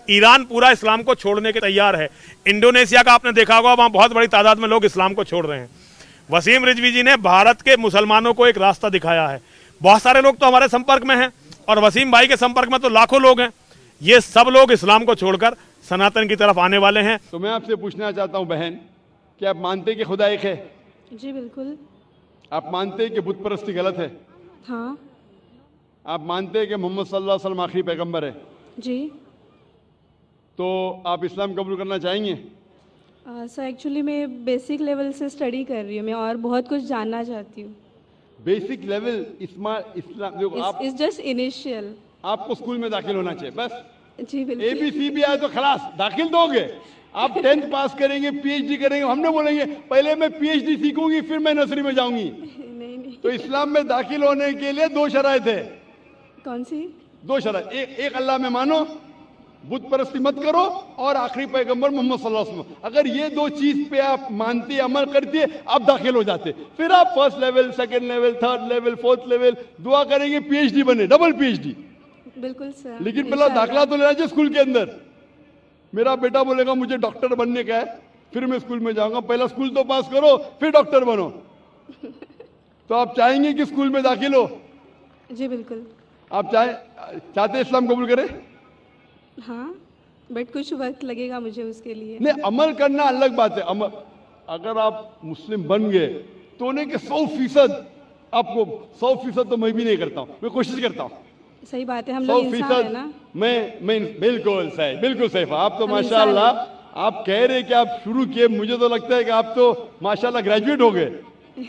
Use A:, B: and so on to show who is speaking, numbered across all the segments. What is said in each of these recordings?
A: Iran पूरा इस्लाम को छोड़ने के तैयार है। इंडोनेशिया का आपने देखा होगा, वहाँ बहुत बड़ी तादाद में लोग इस्लाम को छोड़ रहे हैं। वसीम रिजवी जी ने भारत के मुसलमानों को एक रास्ता दिखाया है। बहुत सारे लोग तो हमारे संपर्क में हैं और वसीम भाई के संपर्क में तो लाखों लोग हैं। ये सब लोग इस्लाम को छोड़कर सनातन की तरफ आने वाले हैं।
B: तो मैं आपसे पूछना चाहता हूँ बहन, कि आप मानते हैं कि खुदा एक है?
C: जी बिल्कुल।
B: आप मानते हैं कि बुत परस्ती गलत है?
C: हाँ
B: आप मानते हैं कि मोहम्मद सल्लल्लाहु अलैहि वसल्लम आखिरी पैगंबर है?
C: जी।
B: तो आप इस्लाम कबूल करना चाहेंगे?
C: सर एक्चुअली मैं बेसिक लेवल से स्टडी कर रही हूँ, मैं और बहुत कुछ जानना चाहती हूँ।
B: बेसिक लेवल इस्लाम देखो, आप
C: इट्स जस्ट इनिशियल।
B: आपको स्कूल में दाखिल होना चाहिए बस।
C: जी बिल्कुल।
B: ABC भी आए तो खलास दाखिल दोगे। आप 10th पास करेंगे, PhD करेंगे, हमने बोलेंगे पहले मैं PhD सीखूंगी फिर मैं नर्सरी में जाऊंगी।
C: नहीं नहीं।
B: तो इस्लाम में दाखिल होने के लिए 2 शराइत है।
C: कौन सी?
B: 2 शराइत, एक अल्लाह में मानो, बुत परस्ती मत करो, और आखिरी पैगंबर मोहम्मद सल्लल्लाहु अलैहि वसल्लम। अगर ये 2 चीज पे आप मानते अमल करते आप दाखिल हो जाते। फिर आप first level, second level, third level, fourth level दुआ करेंगे PhD बने, डबल PhD।
C: बिल्कुल सर।
B: लेकिन पहला दाखिला तो लेना चाहिए स्कूल के अंदर। मेरा बेटा बोलेगा मुझे डॉक्टर बनने का है, फिर मैं स्कूल में जाऊंगा। पहला स्कूल तो पास करो फिर डॉक्टर बनो। तो आप चाहेंगे कि स्कूल में दाखिल हो?
C: जी बिल्कुल।
B: आप चाहते इस्लाम कबूल करें?
C: हाँ बट कुछ वक्त लगेगा मुझे उसके लिए।
B: नहीं, अमल करना अलग बात है। अमल अगर आप मुस्लिम बन गए तो नहीं कि 100% आपको 100% तो मैं भी नहीं करता हूँ, मैं कोशिश करता हूँ।
C: सही बात है, हम लोग इंसान है ना।
B: मैं बिल्कुल सही, बिल्कुल सही। आप तो माशाल्लाह, आप कह रहे कि आप शुरू किए, मुझे तो लगता है कि आप तो माशाल्लाह ग्रेजुएट हो गए।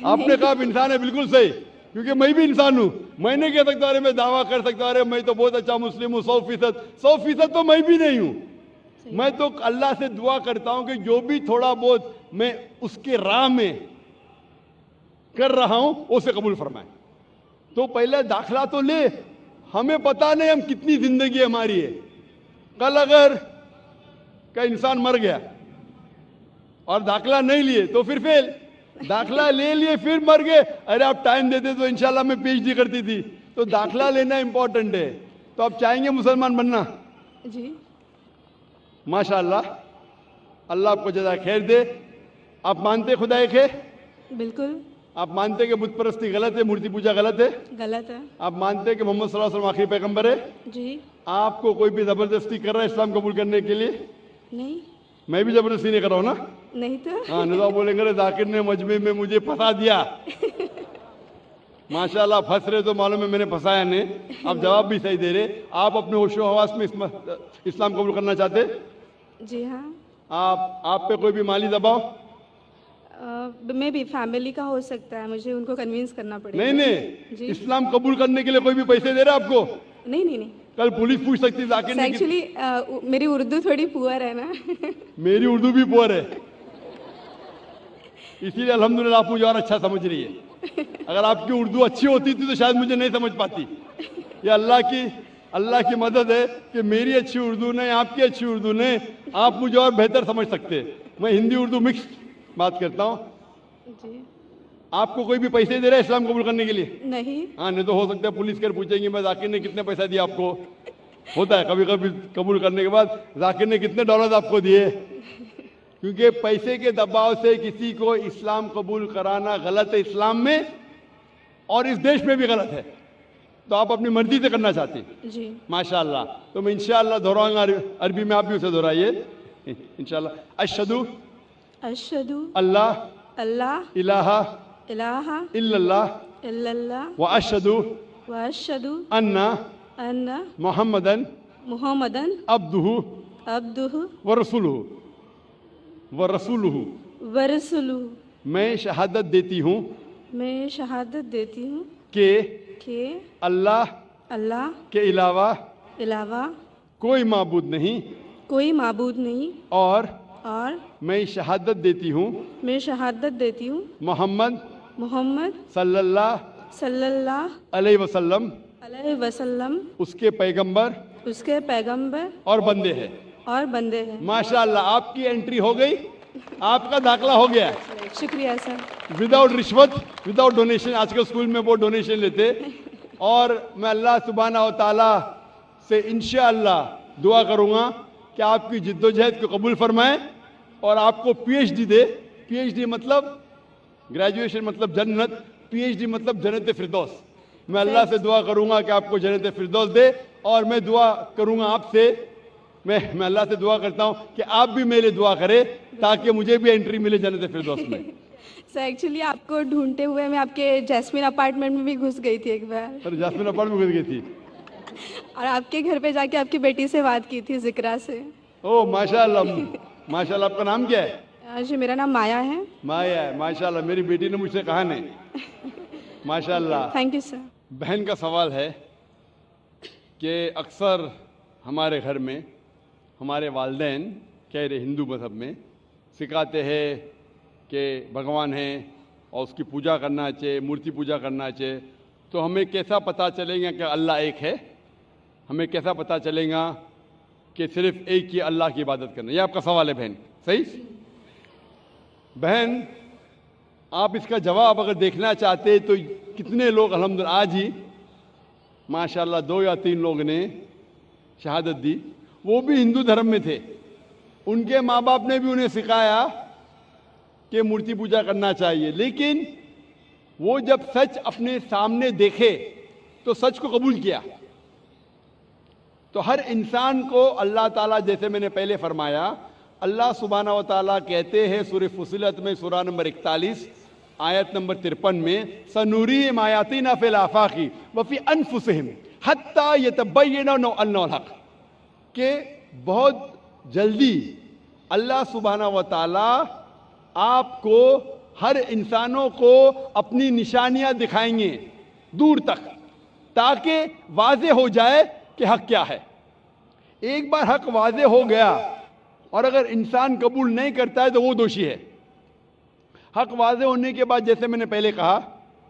B: आपने कहा आप इंसान है, बिल्कुल सही, क्योंकि मैं भी इंसान हूँ। मैं नहीं कह सकता अरे मैं दावा कर सकता अरे मैं तो बहुत अच्छा मुस्लिम हूँ 100% तो मैं भी नहीं हूँ। मैं तो अल्लाह से दुआ करता हूँ कि जो भी थोड़ा बहुत मैं उसके राह में कर रहा हूँ उसे कबूल फरमाए। तो पहले दाखिला तो ले। हमें पता नहीं हम कितनी जिंदगी हमारी है। कल अगर का इंसान मर गया और दाखिला नहीं लिए तो फिर फेल। दाखिला ले लिए फिर मर गए, अरे आप टाइम देते तो इंशाल्लाह मैं PhD करती थी। तो दाखिला लेना इंपॉर्टेंट है। तो आप चाहेंगे मुसलमान बनना?
C: जी
B: माशाल्लाह, अल्लाह आपको जज़ा खैर दे। आप मानते खुदा एक है?
C: बिल्कुल।
B: आप मानते कि बुत परस्ती गलत है, मूर्ति पूजा गलत है?
C: गलत है।
B: आप मानते कि मोहम्मद सल्लल्लाहु अलैहि वसल्लम आखिरी पैगंबर है?
C: जी।
B: आपको कोई भी जबरदस्ती कर रहा है इस्लाम कबूल करने के लिए?
C: नहीं।
B: मैं भी जबरदस्ती नहीं कर रहा हूँ ना?
C: नहीं तो।
B: हाँ, नहीं तो आप बोलेंगे रे जाकिर ने मजमे में मुझे फंसा दिया। माशाल्लाह फंस रहे तो मालूम है मैंने फंसाया नहीं। आप जवाब भी सही दे रहे। आप अपने होशो हवास में इस्लाम कबूल करना चाहते?
C: जी हाँ।
B: आप पे कोई भी माली दबाव?
C: मे भी फैमिली का हो सकता है, मुझे उनको कन्विंस करना पड़ेगा।
B: नहीं
C: जी।
B: इस्लाम कबूल करने के लिए कोई भी पैसे दे रहा है आपको?
C: नहीं नहीं नहीं।
B: कल पुलिस पूछ सकती है जाकिर ने
C: एक्चुअली मेरी उर्दू थोड़ी पुअर है ना।
B: मेरी उर्दू भी पुअर है, इसीलिए अल्हम्दुलिल्लाह आप मुझे और अच्छा समझ रही है। अगर आपकी उर्दू अच्छी होती थी तो शायद मुझे नहीं समझ पाती। ये अल्लाह की मदद है कि मेरी अच्छी उर्दू नहीं, आपकी अच्छी उर्दू नहीं, आप मुझे और बेहतर समझ सकते। मैं हिंदी उर्दू मिक्स बात करता हूँ।
C: जी।
B: आपको कोई भी पैसे दे रहा है इस्लाम कबूल करने के लिए?
C: नहीं।
B: हाँ, नहीं तो हो सकता है पुलिस कर पूछेंगे मैं जाकिर ने कितने पैसा दिया आपको। होता है कभी कभी कबूल करने के बाद जाकिर ने कितने डॉलर आपको दिए। क्योंकि पैसे के दबाव से किसी को इस्लाम कबूल कराना गलत है इस्लाम में, और इस देश में भी गलत है। तो आप अपनी मर्जी से करना चाहते हैं।
C: जी।
B: माशाल्लाह। तो मैं इंशाल्लाह दोहराऊंगा अरबी में, आप भी उसे दोहराइए इंशाल्लाह। अशहदु
C: अशहदु
B: अल्लाह
C: अल्लाह
B: इलाहा
C: इलाहा
B: इल्लल्लाह
C: इल्लल्लाह
B: व अशहदु
C: व अशहदु
B: अन्ना
C: अन्ना
B: मुहम्मदन
C: मुहम्मदन
B: अब्दुहु
C: अब्दुहु
B: व रसूलुहु।
C: व रसूलुहु।
B: मैं शहादत देती हूँ
C: मैं शहादत देती हूँ
B: कि
C: अल्लाह
B: अल्लाह के अलावा कोई माबूद नहीं,
C: कोई माबूद नहीं,
B: और
C: मैं शहादत देती हूँ मोहम्मद सल्लल्लाहु
B: अलैहि वसल्लम
C: उसके पैगंबर
B: और बंदे हैं। माशाल्लाह, आपकी एंट्री हो गई, आपका दाखला हो गया।
C: शुक्रिया सर।
B: विदाउट रिश्वत, विदाउट डोनेशन। आजकल स्कूल में वो डोनेशन लेते। और मैं अल्लाह सुब्हाना व तआला से इंशाअल्लाह दुआ करूंगा کہ آپ کی جدوجہد کو قبول فرمائیں اور آپ کو پی ایچ ڈی دے. پی ایچ ڈی مطلب گریجویشن مطلب جنت, پی ایچ ڈی مطلب جنت فردوس. میں اللہ سے دعا کروں گا کہ آپ کو جنت فردوس دے, اور میں دعا کروں گا آپ سے, میں اللہ سے دعا کرتا ہوں کہ آپ بھی میرے دعا کرے تاکہ مجھے بھی انٹری ملے جنت فردوس میں.
C: سر ایکچولی آپ کو ڈھونڈتے ہوئے میں آپ کے جیسمین اپارٹمنٹ میں بھی گھس گئی تھی ایک بار,
B: سر جاسمین اپارٹمنٹ میں گھس گئی تھی.
C: اور آپ کے گھر پہ جا کے آپ کی بیٹی سے بات کی تھی, ذکرا سے.
B: او ماشاء اللہ, ماشاء اللہ. آپ کا نام کیا ہے؟
C: جی میرا نام مایا ہے.
B: مایا ہے, ماشاء اللہ. میری بیٹی نے مجھ سے کہا نہیں. ماشاء اللہ.
C: Thank you sir.
B: بہن کا سوال ہے کہ اکثر ہمارے گھر میں ہمارے والدین کہہ رہے ہندو مذہب میں سکھاتے ہیں کہ بھگوان ہیں اور اس کی پوجا کرنا چاہیے, مورتی پوجا کرنا چاہیے. تو ہمیں کیسا پتہ چلے گا کہ اللہ ایک ہے؟ ہمیں کیسا پتہ چلے گا کہ صرف ایک ہی اللہ کی عبادت کرنا؟ یہ آپ کا سوال ہے بہن, صحیح؟ بہن آپ اس کا جواب اگر دیکھنا چاہتے تو کتنے لوگ الحمدللہ آج ہی ماشاءاللہ 2 یا 3 لوگ نے شہادت دی, وہ بھی ہندو دھرم میں تھے. ان کے ماں باپ نے بھی انہیں سکھایا کہ مورتی پوجا کرنا چاہیے, لیکن وہ جب سچ اپنے سامنے دیکھے تو سچ کو قبول کیا. تو ہر انسان کو اللہ تعالیٰ, جیسے میں نے پہلے فرمایا, اللہ سبحانہ و تعالیٰ کہتے ہیں سورہ فصلت میں سورہ نمبر 41 آیت نمبر 53 میں, سنوریم آیاتنا فی الآفاق وفی انفسہم حتی یتبین انہ الحق, کہ بہت جلدی اللہ سبحانہ و تعالیٰ آپ کو, ہر انسانوں کو اپنی نشانیاں دکھائیں گے دور تک, تاکہ واضح ہو جائے کہ حق کیا ہے. ایک بار حق واضح ہو گیا اور اگر انسان قبول نہیں کرتا ہے تو وہ دوشی ہے. حق واضح ہونے کے بعد, جیسے میں نے پہلے کہا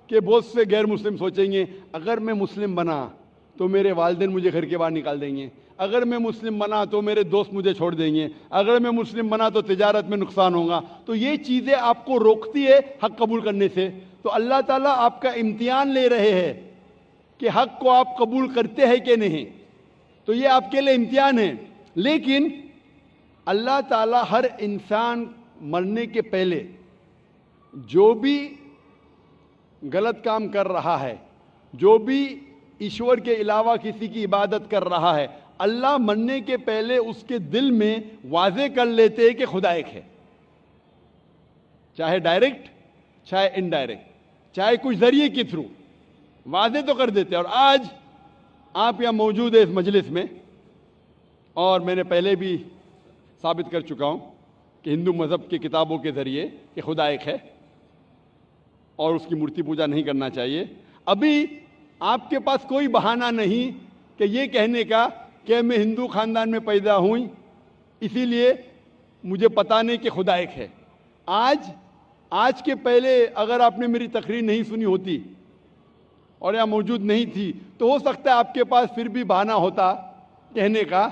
B: کہ بہت سے غیر مسلم سوچیں گے اگر میں مسلم بنا تو میرے والدین مجھے گھر کے باہر نکال دیں گے, اگر میں مسلم بنا تو میرے دوست مجھے چھوڑ دیں گے, اگر میں مسلم بنا تو تجارت میں نقصان ہوگا. تو یہ چیزیں آپ کو روکتی ہے حق قبول کرنے سے. تو اللہ تعالیٰ آپ کا امتحان لے رہے ہیں کہ حق کو آپ قبول کرتے ہیں کہ نہیں. تو یہ آپ کے لیے امتحان ہے. لیکن اللہ تعالیٰ ہر انسان مرنے کے پہلے جو بھی غلط کام کر رہا ہے, جو بھی ایشور کے علاوہ کسی کی عبادت کر رہا ہے, اللہ مرنے کے پہلے اس کے دل میں واضح کر لیتے ہیں کہ خدا ایک ہے, چاہے ڈائریکٹ چاہے انڈائریکٹ, چاہے کچھ ذریعے کے تھرو واضح تو کر دیتے. اور آج آپ یہاں موجود ہیں اس مجلس میں, اور میں نے پہلے بھی ثابت کر چکا ہوں کہ ہندو مذہب کی کتابوں کے ذریعے کہ خدا ایک ہے اور اس کی مورتی پوجا نہیں کرنا چاہیے. ابھی آپ کے پاس کوئی بہانہ نہیں کہ یہ کہنے کا کہ میں ہندو خاندان میں پیدا ہوں اسی لیے مجھے پتہ نہیں کہ خدا ایک ہے. آج کے پہلے اگر آپ نے میری تقریر نہیں سنی ہوتی اور یہاں موجود نہیں تھی تو ہو سکتا ہے آپ کے پاس پھر بھی بہانہ ہوتا کہنے کا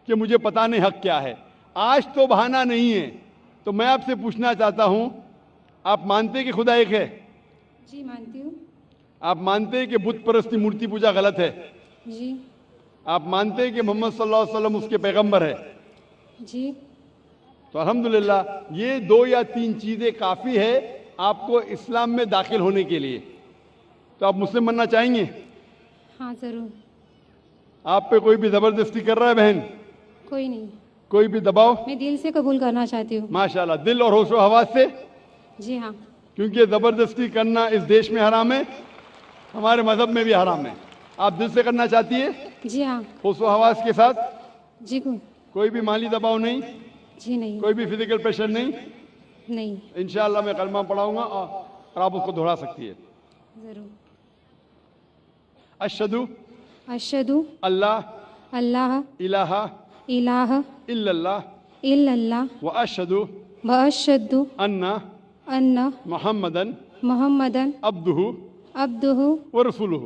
B: کہ مجھے پتہ نہیں حق کیا ہے. آج تو بہانہ نہیں ہے. تو میں آپ سے پوچھنا چاہتا ہوں, آپ مانتے کہ خدا ایک ہے؟
D: جی مانتی ہوں.
B: آپ مانتے کہ بت پرستی مورتی پوجا غلط ہے؟
D: جی.
B: آپ مانتے ہیں کہ محمد صلی اللہ علیہ وسلم اس کے پیغمبر ہے؟
D: جی.
B: تو الحمدللہ یہ 2 یا 3 چیزیں کافی ہے آپ کو اسلام میں داخل ہونے کے لیے. تو آپ مسلم بننا چاہیں گے؟
D: ہاں ضرور.
B: آپ پہ کوئی بھی زبردستی کر رہا ہے بہن؟
D: کوئی نہیں,
B: کوئی بھی دباؤ؟
D: میں دل سے قبول کرنا چاہتی ہوں.
B: ماشاءاللہ, دل اور ہوش و حواس سے.
D: جی ہاں.
B: کیونکہ زبردستی کرنا اس دیش میں حرام ہے, ہمارے مذہب میں بھی حرام ہے. آپ دل سے کرنا چاہتی ہے؟
D: جی ہاں.
B: ہوش و حواس کے ساتھ؟
D: جی
B: کوئی بھی مالی دباؤ نہیں؟
D: جی نہیں.
B: کوئی بھی فزیکل پریشر نہیں؟
D: نہیں.
B: انشاءاللہ میں کلمہ پڑھاؤں گا اور آپ اس کو دہرا سکتی ہے.
D: ضرور.
B: اشہدو
D: اشہدو
B: اللہ
D: اللہ
B: الہ
D: الہ
B: الا اللہ
D: الا اللہ
B: واشہدو
D: واشہدو
B: ان
D: ان
B: محمدن
D: محمدن
B: عبدہ
D: عبدہ
B: ورسولہ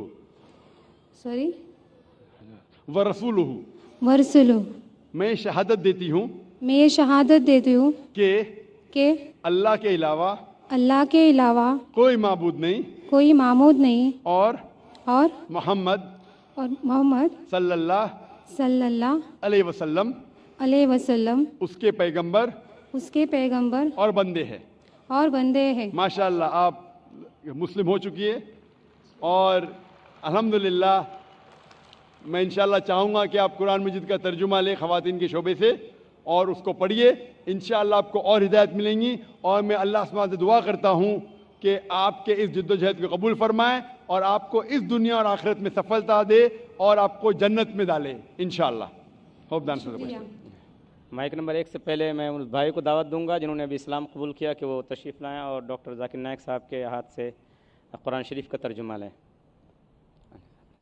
D: سوری
B: ورسولہ.
D: ورسولہ.
B: میں شہادت دیتی ہوں
D: میں یہ شہادت دیتی ہوں کہ
B: اللہ کے علاوہ
D: اللہ کے علاوہ
B: کوئی معبود نہیں
D: کوئی معبود نہیں
B: اور
D: محمد
B: صلی اللہ
D: صلی اللہ
B: علیہ وسلم
D: علیہ وسلم
B: اس کے پیغمبر
D: اس کے پیغمبر
B: اور بندے ہیں.
D: اور بندے ہیں.
B: ماشاءاللہ آپ مسلم ہو چکی ہے اور الحمدللہ میں انشاءاللہ چاہوں گا کہ آپ قرآن مجید کا ترجمہ لیں خواتین کے شعبے سے اور اس کو پڑھیے. انشاءاللہ آپ کو اور ہدایت ملیں گی اور میں اللہ سبحانہ سے دعا کرتا ہوں کہ آپ کے اس جد و جہد کو قبول فرمائیں اور آپ کو اس دنیا اور آخرت میں سفلتا دے اور آپ کو جنت میں ڈالے انشاءاللہ. ہوپ دان سے
E: مائک نمبر 1 سے پہلے میں اس بھائی کو دعوت دوں گا جنہوں نے ابھی اسلام قبول کیا کہ وہ تشریف لائیں اور ڈاکٹر ذاکر نائک صاحب کے ہاتھ سے قرآن شریف کا ترجمہ لیں.